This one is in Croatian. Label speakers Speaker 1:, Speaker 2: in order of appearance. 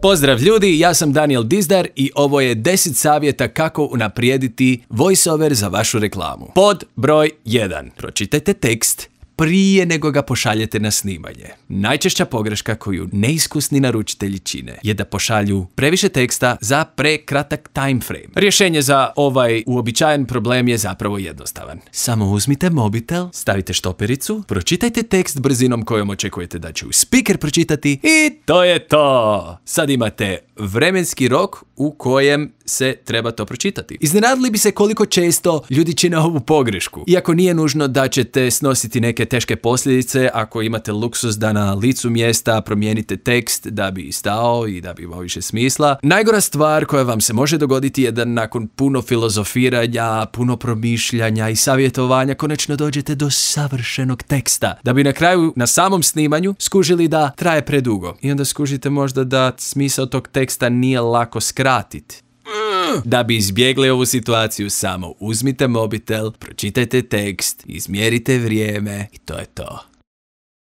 Speaker 1: Pozdrav ljudi, ja sam Daniel Dizdar i ovo je 10 savjeta kako unaprijediti voiceover za vašu reklamu. Pod broj 1. Pročitajte tekst prije nego ga pošaljete na snimanje. Najčešća pogreška koju neiskusni naručitelji čine je da pošalju previše teksta za prekratak time frame. Rješenje za ovaj uobičajen problem je zapravo jednostavan. Samo uzmite mobitel, stavite štopericu, pročitajte tekst brzinom kojom očekujete da će speaker pročitati i to je to! Sad imate vremenski rok u kojem se treba to pročitati. Iznenadili bi se koliko često ljudi čine ovu pogrešku. Iako nije nužno da ćete snositi neke teške posljedice ako imate luksuz da na licu mjesta promijenite tekst da bi stao i da bi imao više smisla. Najgora stvar koja vam se može dogoditi je da nakon puno filozofiranja, puno promišljanja i savjetovanja konačno dođete do savršenog teksta. Da bi na kraju, na samom snimanju, skužili da traje predugo. I onda skužite možda da smisao tog teksta nije lako skratiti. Da bi izbjegli ovu situaciju, samo uzmite mobitel, pročitajte tekst, izmjerite vrijeme i to je to.